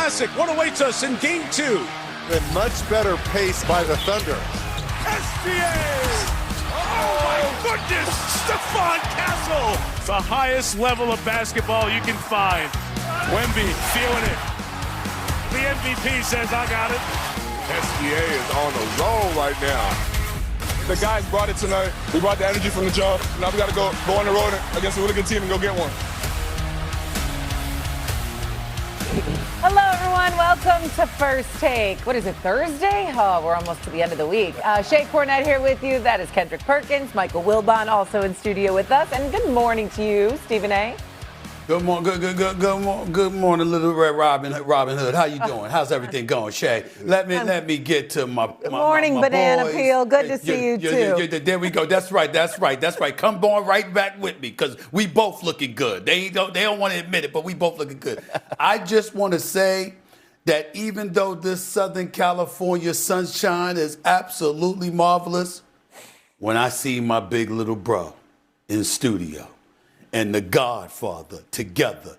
Classic. What awaits us in Game 2? And much better pace by the Thunder. SGA! Oh my goodness! Stephon Castle! The highest level of basketball you can find. Wemby feeling it. The MVP says, I got it. SGA is on a roll right now. The guys brought it tonight. We brought the energy from the jump. Now we got to go on the road against a really good team and go get one. Hello, everyone. Welcome to First Take. What is it, Thursday? Oh, we're almost to the end of the week. Shea Cornette here with you. That is Kendrick Perkins. Michael Wilbon also in studio with us. And good morning to you, Stephen A. Good morning, good morning, little Red Robin Hood. How you doing? How's everything going, Shay? Let me get to my morning, my Banana boys. Peel. Good to see you too. There we go. That's right. Come on right back with me, because we both looking good. They don't want to admit it, but we both looking good. I just want to say that even though this Southern California sunshine is absolutely marvelous, when I see my big little bro in studio and the Godfather together,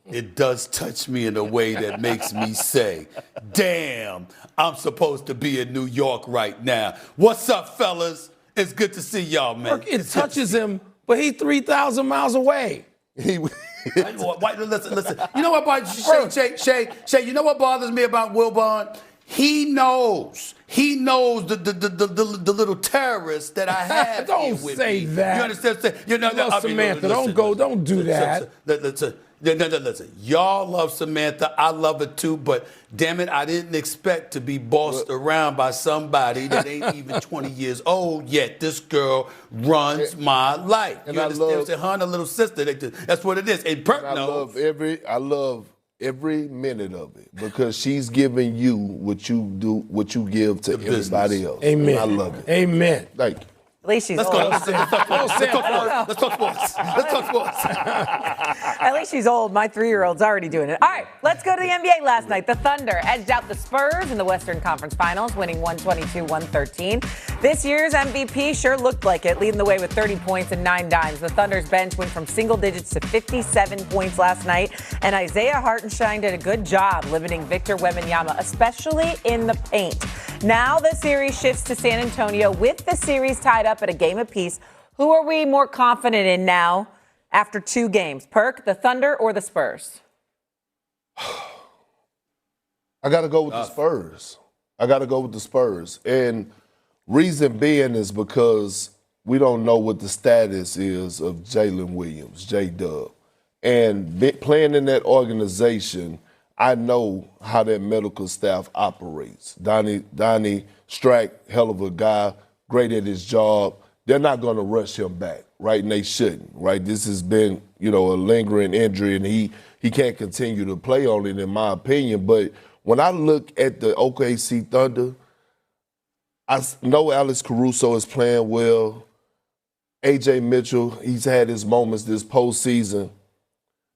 it does touch me in a way that makes me say, damn, I'm supposed to be in New York right now. What's up, fellas? It's good to see y'all, man. It touches him, but he's 3,000 miles away. Listen. You know what, Shay, you know what bothers me about Wilbon? He knows the little terrorist that I have. Don't with say me. that. You understand? Samantha, don't do that. Listen. Y'all love Samantha. I love her too, but damn it, I didn't expect to be bossed around by somebody that ain't even 20 years old yet. This girl runs my life. You understand? Her and her little sister. That's what it is. And Perk knows. I love every minute of it, because she's giving you what you give to everybody else. Amen. I love it. Amen. Thank you. At least she's old. Let's talk sports. At least she's old. My 3-year-old's already doing it. All right, let's go to the NBA last night. The Thunder edged out the Spurs in the Western Conference Finals, winning 122-113. This year's MVP sure looked like it, leading the way with 30 points and 9 dimes. The Thunder's bench went from single digits to 57 points last night, and Isaiah Hartenstein did a good job limiting Victor Wembanyama, especially in the paint. Now the series shifts to San Antonio with the series tied up at a game apiece. Who are we more confident in now after 2 games? Perk, the Thunder, or the Spurs? I got to go with the Spurs. And reason being is because we don't know what the status is of Jalen Williams, J-Dub. And playing in that organization, I know how that medical staff operates. Donnie Strack, hell of a guy, great at his job. They're not going to rush him back, right? And they shouldn't, right? This has been, a lingering injury, and he can't continue to play on it, in my opinion. But when I look at the OKC Thunder, I know Alex Caruso is playing well. A.J. Mitchell, he's had his moments this postseason.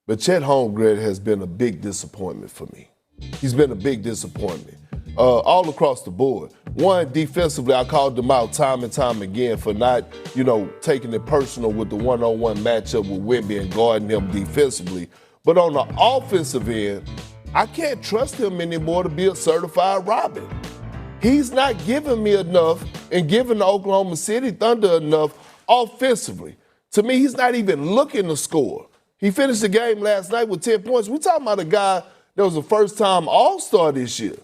But Chet Holmgren has been a big disappointment for me. He's been a big disappointment all across the board. One, defensively, I called him out time and time again for not, taking it personal with the one-on-one matchup with Wemby and guarding him defensively. But on the offensive end, I can't trust him anymore to be a certified Robin. He's not giving me enough and giving the Oklahoma City Thunder enough offensively. To me, he's not even looking to score. He finished the game last night with 10 points. We're talking about a guy that was a first-time All-Star this year.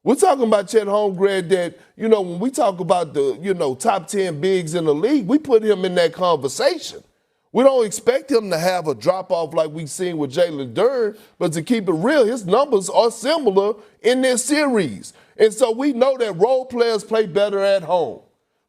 We're talking about Chet Holmgren that, when we talk about the, top 10 bigs in the league, we put him in that conversation. We don't expect him to have a drop-off like we've seen with Jalen Duren, but to keep it real, his numbers are similar in this series. And so we know that role players play better at home.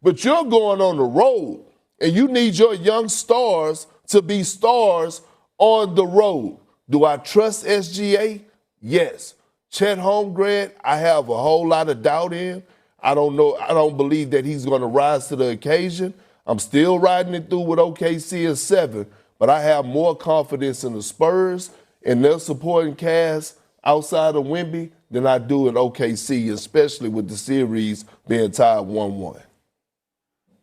But you're going on the road, and you need your young stars to be stars on the road. Do I trust SGA? Yes. Chet Holmgren, I have a whole lot of doubt in. I don't know. I don't believe that he's going to rise to the occasion. I'm still riding it through with OKC at 7, but I have more confidence in the Spurs and their supporting cast outside of Wemby than I do in OKC, especially with the series being tied 1-1.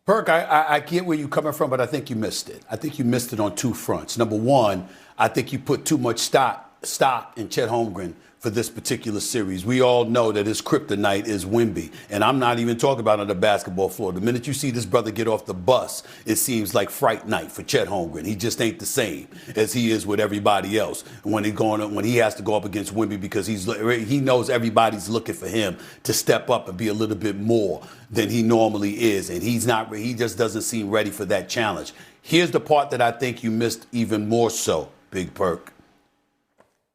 Perk, I get where you're coming from, but I think you missed it. I think you missed it on 2 fronts. Number one, I think you put too much stock stock in Chet Holmgren for this particular series. We all know that his kryptonite is Wemby. And I'm not even talking about on the basketball floor. The minute you see this brother get off the bus, it seems like fright night for Chet Holmgren. He just ain't the same as he is with everybody else when he has to go up against Wemby, because he knows everybody's looking for him to step up and be a little bit more than he normally is. And he just doesn't seem ready for that challenge. Here's the part that I think you missed even more so, Big Perk.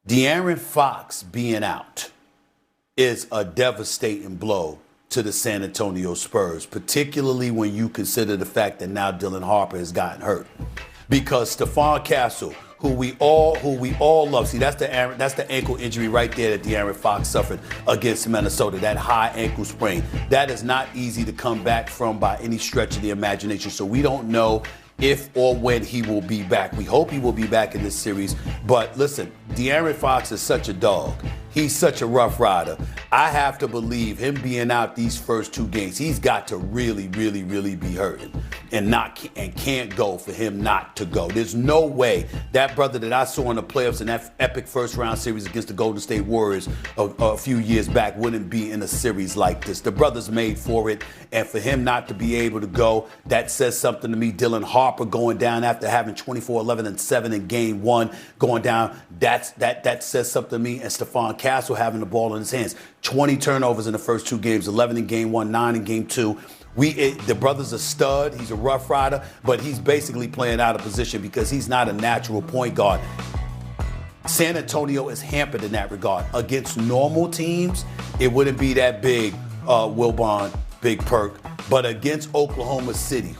De'Aaron Fox being out is a devastating blow to the San Antonio Spurs, particularly when you consider the fact that now Dylan Harper has gotten hurt. Because Stephon Castle, who we all love, see, that's the ankle injury right there that De'Aaron Fox suffered against Minnesota, that high ankle sprain. That is not easy to come back from by any stretch of the imagination. So we don't know if or when he will be back. We hope he will be back in this series. But listen, De'Aaron Fox is such a dog. He's such a rough rider. I have to believe him being out these first 2 games, he's got to really, really, really be hurting and can't go for him not to go. There's no way that brother that I saw in the playoffs in that epic first round series against the Golden State Warriors a few years back wouldn't be in a series like this. The brother's made for it, and for him not to be able to go, that says something to me. Dylan Harper going down after having 24, 11, and 7 in game 1, going down, that says something to me. And Stephon Castle having the ball in his hands. 20 turnovers in the first 2 games, 11 in game 1, 9 in game 2. The brother's a stud. He's a rough rider, but he's basically playing out of position because he's not a natural point guard. San Antonio is hampered in that regard. Against normal teams, it wouldn't be that big, Wilbon, Big Perk. But against Oklahoma City,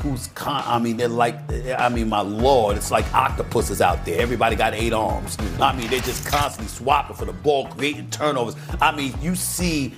my Lord, it's like octopuses out there. Everybody got 8 arms. They're just constantly swapping for the ball, creating turnovers. You see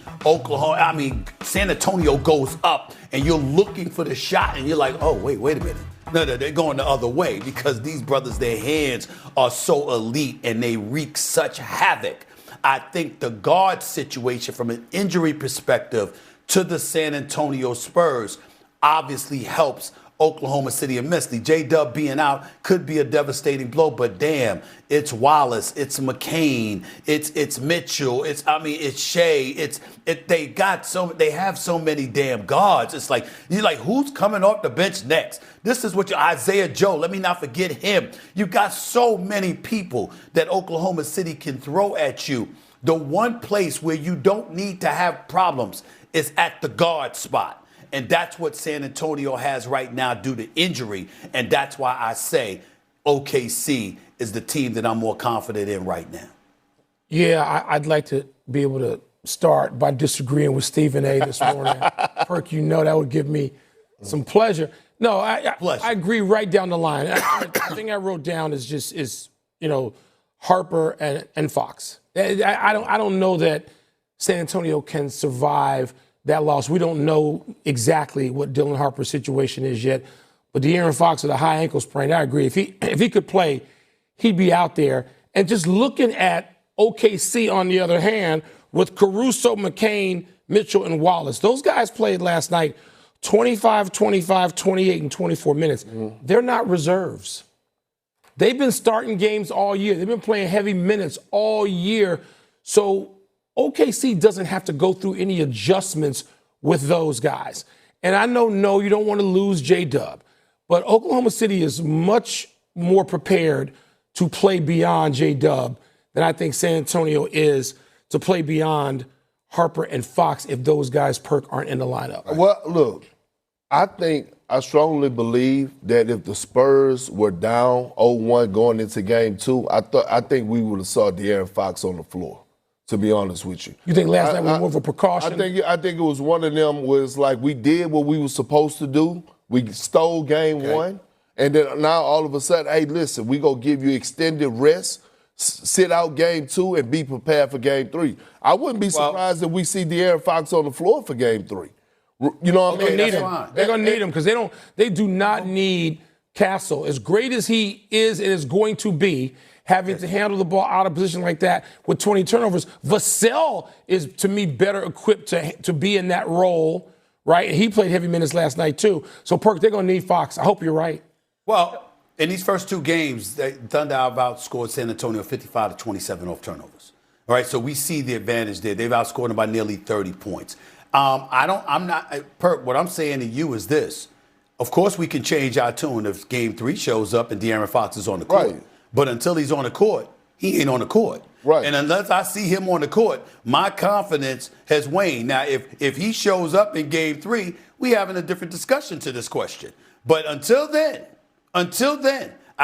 San Antonio goes up, and you're looking for the shot, and you're like, oh, wait a minute. No, they're going the other way because these brothers, their hands are so elite, and they wreak such havoc. I think the guard situation from an injury perspective to the San Antonio Spurs obviously helps Oklahoma City immensely. J-Dub being out could be a devastating blow, but damn, it's Wallace, it's McCain, it's Mitchell, it's Shea, they have so many damn guards. It's like, you're like, who's coming off the bench next? This is what Isaiah Joe, let me not forget him. You got so many people that Oklahoma City can throw at you. The one place where you don't need to have problems is at the guard spot. And that's what San Antonio has right now due to injury. And that's why I say OKC is the team that I'm more confident in right now. Yeah, I'd like to be able to start by disagreeing with Stephen A. this morning. Perk, that would give me some pleasure. No, I agree right down the line. The thing I wrote down is Harper and Fox. I don't know that San Antonio can survive that loss. We don't know exactly what Dylan Harper's situation is yet, but De'Aaron Fox with a high ankle sprain, I agree. If he could play, he'd be out there. And just looking at OKC on the other hand, with Caruso, McCain, Mitchell, and Wallace, those guys played last night 25, 25, 28, and 24 minutes. They're not reserves. They've been starting games all year. They've been playing heavy minutes all year. So OKC doesn't have to go through any adjustments with those guys. And I know, no, you don't want to lose J-Dub, but Oklahoma City is much more prepared to play beyond J-Dub than I think San Antonio is to play beyond Harper and Fox if those guys, Perk, aren't in the lineup. Well, look, I strongly believe that if the Spurs were down 0-1 going into game 2, I think we would have saw De'Aaron Fox on the floor, to be honest with you. You think last night was more of a precaution? I think it was one of them was like we did what we were supposed to do. We stole game 1, and then now all of a sudden, hey, listen, we going to give you extended rest, sit out game 2, and be prepared for game 3. I wouldn't be surprised if we see De'Aaron Fox on the floor for game 3. You know what I mean? They're going to need him because they do not need Castle. As great as he is and is going to be, having to handle the ball out of position like that with 20 turnovers, Vassell is, to me, better equipped to be in that role, right? And he played heavy minutes last night, too. So, Perk, they're going to need Fox. I hope you're right. Well, In these first two games, Thunder have outscored San Antonio 55-27 off turnovers. All right, so we see the advantage there. They've outscored them by nearly 30 points. What I'm saying to you is this. Of course, we can change our tune if Game 3 shows up and De'Aaron Fox is on the court. Right. But until he's on the court, he ain't on the court. Right. And unless I see him on the court, my confidence has waned. Now, if he shows up in Game 3, we having a different discussion to this question. But until then, I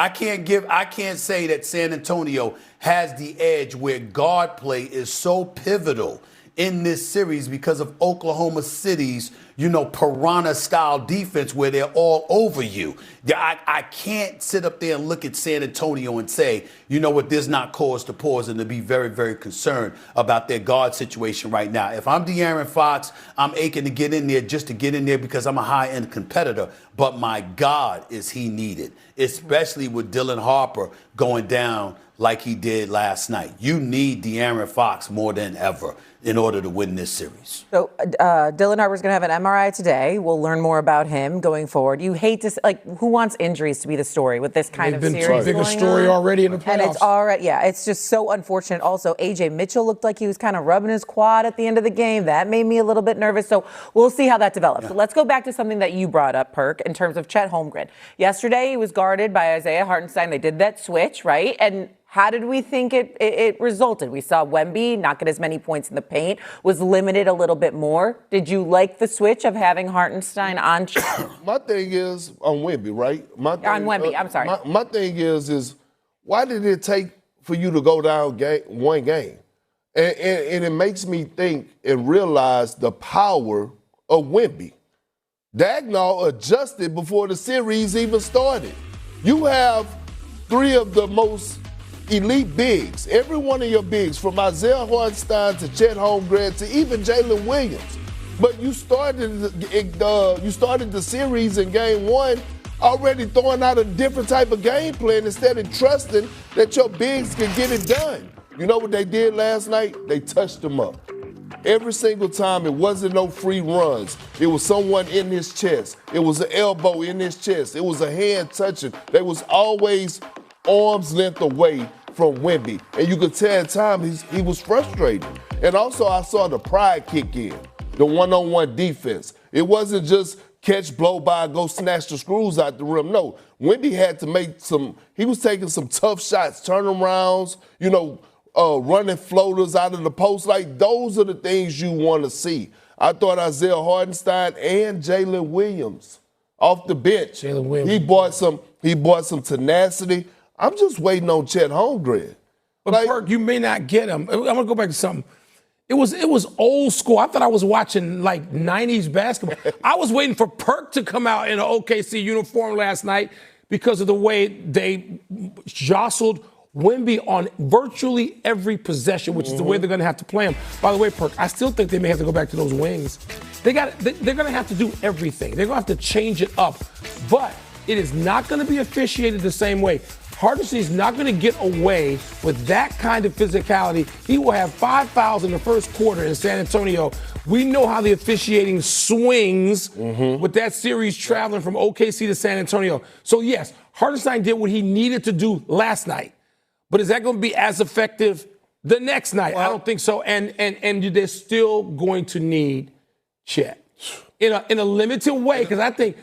can't say that San Antonio has the edge where guard play is so pivotal in this series because of Oklahoma City's, piranha-style defense where they're all over you. I can't sit up there and look at San Antonio and say, you know what, there's not cause to pause and to be very, very concerned about their guard situation right now. If I'm De'Aaron Fox, I'm aching to get in there just to get in there because I'm a high-end competitor. But my God, is he needed, especially with Dylan Harper going down like he did last night. You need De'Aaron Fox more than ever in order to win this series. So Dylan Harper's going to have an MRI today. We'll learn more about him going forward. You hate to, who wants injuries to be the story with this kind of series going on? They've been too big a story already in the playoffs. And it's just so unfortunate. Also, A.J. Mitchell looked like he was kind of rubbing his quad at the end of the game. That made me a little bit nervous. So we'll see how that develops. Yeah. But let's go back to something that you brought up, Perk, in terms of Chet Holmgren. Yesterday, he was guarded by Isaiah Hartenstein. They did that switch, right? And how did we think it resulted? We saw Wemby not get as many points in the paint, was limited a little bit more. Did you like the switch of having Hartenstein on? My thing is on Wemby, right? On Wemby, I'm sorry. My thing is why did it take for you to go down one game? And it makes me think and realize the power of Wemby. Dagnall adjusted before the series even started. You have three of the most elite bigs, every one of your bigs, from Isaiah Hartenstein to Chet Holmgren to even Jalen Williams. But you started the series in game one already throwing out a different type of game plan instead of trusting that your bigs can get it done. You know what they did last night? They touched them up. Every single time, it wasn't no free runs. It was someone in his chest. It was an elbow in his chest. It was a hand touching. They was always arm's length away from Wemby. And you could tell at times he was frustrated. And also I saw the pride kick in, the one-on-one defense. It wasn't just catch, blow by, go snatch the screws out the rim. No, Wemby had to he was taking some tough shots, turnarounds, running floaters out of the post. Like, those are the things you want to see. I thought Isaiah Hartenstein and Jalen Williams off the bench. Jalen Williams. He brought some tenacity. I'm just waiting on Chet Holmgren. But Perk, you may not get him. I'm gonna go back to something. It was old school. I thought I was watching 90s basketball. I was waiting for Perk to come out in an OKC uniform last night because of the way they jostled Wemby on virtually every possession, which is the way they're gonna have to play him. By the way, Perk, I still think they may have to go back to those wings. They're gonna have to do everything. They're gonna have to change it up. But it is not gonna be officiated the same way. Hartenstein is not going to get away with that kind of physicality. He will have 5 fouls in the first quarter in San Antonio. We know how the officiating swings with that series traveling from OKC to San Antonio. So, yes, Hartenstein did what he needed to do last night. But is that going to be as effective the next night? Well, I don't think so. And they're still going to need Chet in a limited way, because I think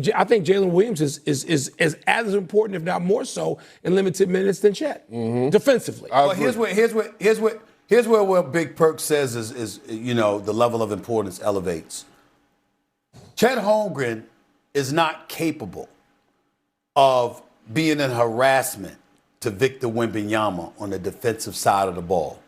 Jalen Williams is as important, if not more so, in limited minutes than Chet defensively. Well, here's where what Big Perk says is the level of importance elevates. Chet Holmgren is not capable of being in harassment to Victor Wembanyama on the defensive side of the ball,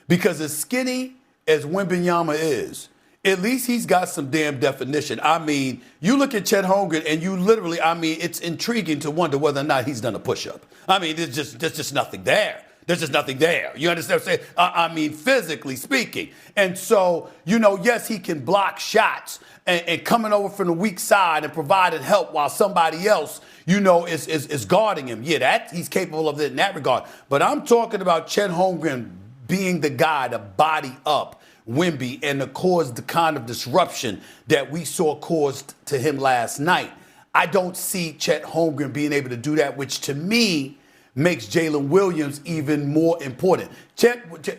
because as skinny as Wembanyama is, at least he's got some damn definition. I mean, you look at Chet Holmgren and you literally, it's intriguing to wonder whether or not he's done a push-up. I mean, there's just nothing there. There's just nothing there. You understand what I'm saying? Physically speaking. And so, yes, he can block shots and coming over from the weak side and providing help while somebody else, is guarding him. Yeah, he's capable of it in that regard. But I'm talking about Chet Holmgren being the guy to body up Wemby and to cause the kind of disruption that we saw caused to him last night. I don't see Chet Holmgren being able to do that, which to me makes Jalen Williams even more important.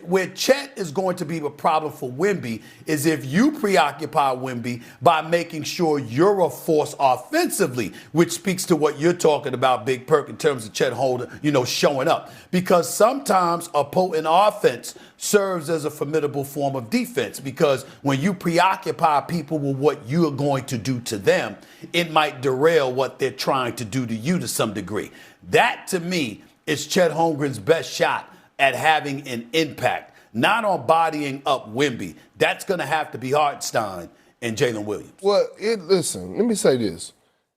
Where Chet is going to be a problem for Wemby is if you preoccupy Wemby by making sure you're a force offensively, which speaks to what you're talking about, Big Perk, in terms of Chet Holmgren, showing up. Because sometimes a potent offense serves as a formidable form of defense, because when you preoccupy people with what you are going to do to them, it might derail what they're trying to do to you to some degree. That, to me, is Chet Holmgren's best shot at having an impact, not on bodying up Wemby. That's going to have to be Hartenstein and Jalen Williams. Well, listen, let me say this.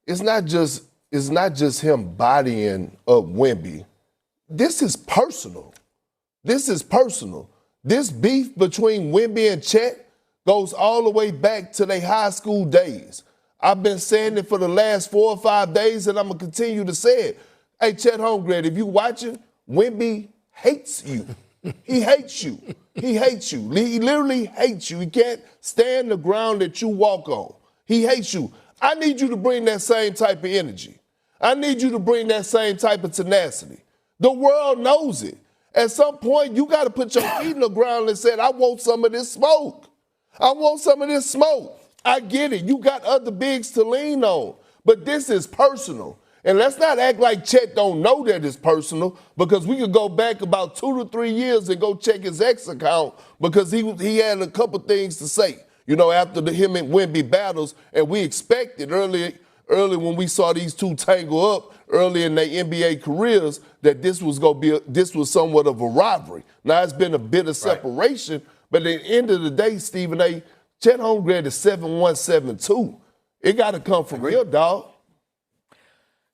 It's not just him bodying up Wemby. This is personal. This beef between Wemby and Chet goes all the way back to their high school days. I've been saying it for the last 4 or 5 days, and I'm going to continue to say it. Hey, Chet Holmgren, if you watching, Wemby hates you. He hates you. He hates you. He literally hates you. He can't stand the ground that you walk on. He hates you. I need you to bring that same type of energy. I need you to bring that same type of tenacity. The world knows it. At some point, you got to put your feet in the ground and say, I want some of this smoke. I want some of this smoke. I get it. You got other bigs to lean on. But this is personal. And let's not act like Chet don't know that it's personal, because we could go back about 2 to 3 years and go check his X account, because he had a couple things to say, after him and Wemby battles. And we expected early when we saw these two tangle up early in their NBA careers that this was somewhat of a rivalry. Now it's been a bit of separation, but at the end of the day, Stephen A., Chet Holmgren is 7'1", 7'2". It got to come from real, dog.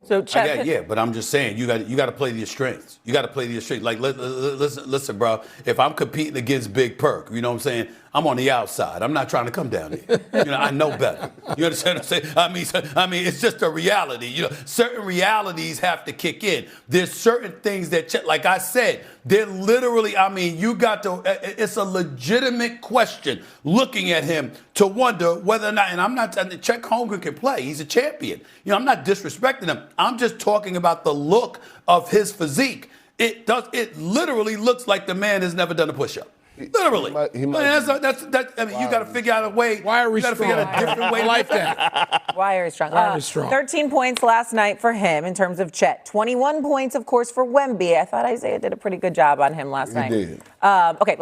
So Chet, but I'm just saying you got to play to your strengths. You got to play to your strengths. Like listen, bro. If I'm competing against Big Perk, you know what I'm saying? I'm on the outside. I'm not trying to come down here. I know better. You understand what I'm saying? I mean, it's just a reality. Certain realities have to kick in. There's certain things that, like I said, they're literally. You got to. It's a legitimate question looking at him to wonder whether or not. And I'm not. Chet Holmgren can play. He's a champion. I'm not disrespecting him. I'm just talking about the look of his physique. It literally looks like the man has never done a push-up. Literally. You got to figure out a way. Wiry strong. Figure out a different way. I like that. Wiry strong. 13 points last night for him in terms of Chet. 21 points, of course, for Wemby. I thought Isaiah did a pretty good job on him last night. He did. Okay.